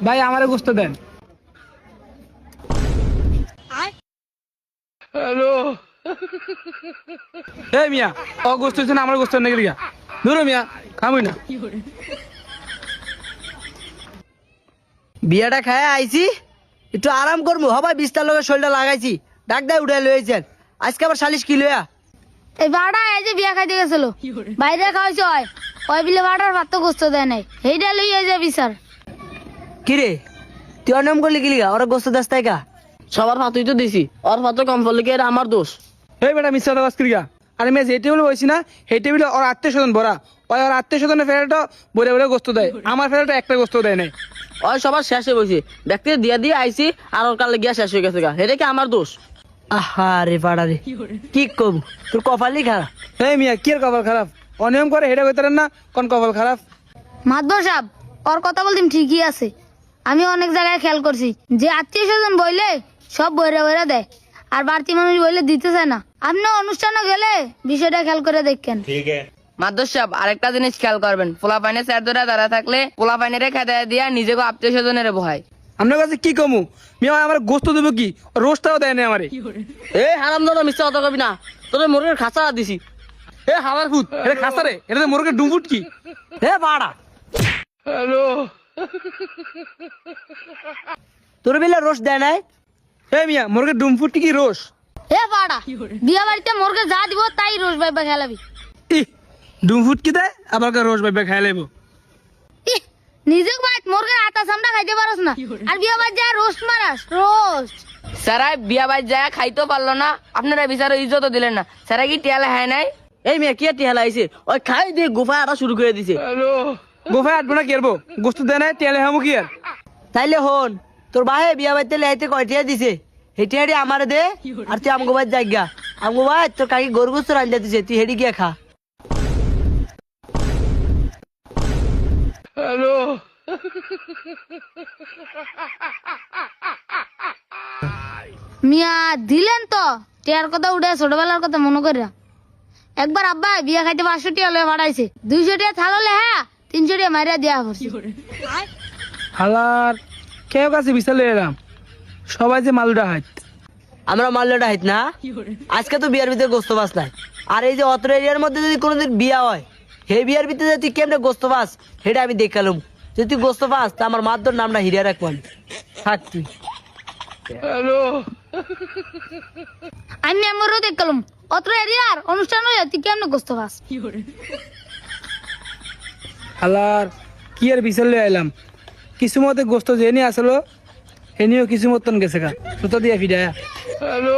ভাই আমারে গোস্ত দেন। হ্যালো এই মিয়া ও গোস্ত দিছেন আমার গোস্ত নাকি লিয়া ধরো মিয়া খামই না। বিয়াটা খায় আইছি একটু আরাম করবো হবাই বিস্তার লোকের শরীরটা লাগাইছি ডাক দেয় উঠে লইছেন আজকে আবার সালিশ কি লইয়া এই বাড়া এই যে বিয়া খাইতে গেছিল বাইরে খাওয়াইছে হয় ওই বিলে বাড়ার ভাত তো গোস্ত দেয় নাই সেইটা লইয়া যাবি স্যার। কিরে তুই অনিয়ম করলি কি লিগা ওরা গোস্ত দাস তাইকা সবার ভাতই তো দিছি ওর ভাত কম পড়লে কি এটা আমার দোষ? এই বেটা মিথ্যা কথা বাস করিয়া আর আমি যে টেবিলে বসছি না সেই টেবিলে ওর আত্মীয় স্বজন ভরা ওই ওর আত্মীয় স্বজনের ফেরাটা বলে বলে গোস্ত দেয় আমার ফেরাটা একটা গোস্ত দেয় নাই। ওই সবার শেষে বসে দেখতে দিয়া দিয়ে আইছি আর ওর কালে গিয়া শেষ হয়ে গেছে গা এটা কি আমার দোষ? আহা রে পাড়া রে কি কব তোর কপালই খারাপ। এই মিয়া কি আর কপাল খারাপ অনিয়ম করে হেটা কইতে না কোন কপাল খারাপ। মাতবর সাহেব ওর কথা বলতেন ঠিকই আছে আমি অনেক জায়গায় খেয়াল করছি যে আত্মীয় স্বজন বইলে সব বইরা বইরা দেয় আর বাড়তি মানুষ বইলে দিতে চায় না। আপনি অনুষ্ঠানে গেলে বিষয়টা খেয়াল করে দেখেন। মাদ্রাস সাহেব আরেকটা জিনিস খেয়াল করবেন পোলা পাইনে স্যার ধরে দাঁড়া থাকলে পোলা পাইনের খেতে দিয়া নিজেকে আত্মীয় স্বজনের বহায়। আপনার কাছে কি কমু মিয়া আমার গোস্ত দেবো কি রোস্টটাও দেয় না আমারে। এই হারাম দাদা মিথ্যা কথা কবি না তোর মুরগির খাঁচা দিছি। এ হালার ফুট এটা খাসা রে এটা মোরগের ডুমফুট কি হে পাড়া হ্যালো তোর বিলে রোষ দেয় নাই এই মিয়া মোরগের ডুমফুট কি রোস এ বাড়া বিয়া বাড়িতে মোরকে যা দিব তাই রোজ ভাইবা খেলাবি। ই ডুমফুট কি দেয় আবার রোজ ভাইবে খাই লাইবো। ইহ, নিজের বাড়ি মোরকে আটা চামড়া খাইতে পারস না আর বিয়া বাড়ি যা রোস্ট মারাস রোস্ট। স্যারাই বিয়া বাড়ি যায় খাইতে পারলো না আপনারা বিচারে ইজ্জত দিলেন না স্যারা কি টিয়ালে হয় নাই? এই মেয়ে কি টিহালা আইছে ওই খাই দিয়ে গোফায় আটা শুরু করে দিছে। হ্যালো গোফায় আটবো না কেরবো গোস্ত দেয় নাই তেলে হামু কি আর। তাইলে হন তোর ভাই বিয়া বাড়িতে লাইতে কয়টিয়া দিছে হেঁটে আমারে দে আর তুই আমগো ভাই জায়গা আমগো ভাই তোর কাকি গরু গোস্ত রান্না দিছে তুই হেঁটে গিয়া খা। হ্যালো মিয়া দিলেন তো টিয়ার কথা উঠে ছোটবেলার কথা মনে করিয়া একবার আব্বা বিয়া খাইতে 500 টিয়া লয়ে ভাড়াইছে 200 টিয়া থাকলে হ্যাঁ 300 টিয়া মাইরা দেয়া পড়ছে। হালার কেউ কাছে বিশাল এলাম সবাই যে মালুটা হাত আমরা মাল্যটা হাইত না আজকে তো বিয়ার ভিতরে গোস্ত বাস নাই আর এই যে অত্র এরিয়ার মধ্যে যদি কোনোদিন বিয়া হয় হে বিয়ার ভিতরে যদি তুই কেমনে গোস্ত পাস সেটা আমি দেখালাম যদি তুই গোস্ত পাস তা আমার মাদ্দর নামটা হিরিয়া রাখবো আমি থাক তুই। হ্যালো আমি আমারও দেখলাম অত্র এরিয়ার অনুষ্ঠান হয়ে তুই কেমনে গোস্ত পাস। হালার কি আর বিশাল লয়ে আইলাম কিছু মতে গোস্ত জেনে আসলো হেনিও কিছু মতন গেছে গা সুতো দিয়া ফিডায়া। হ্যালো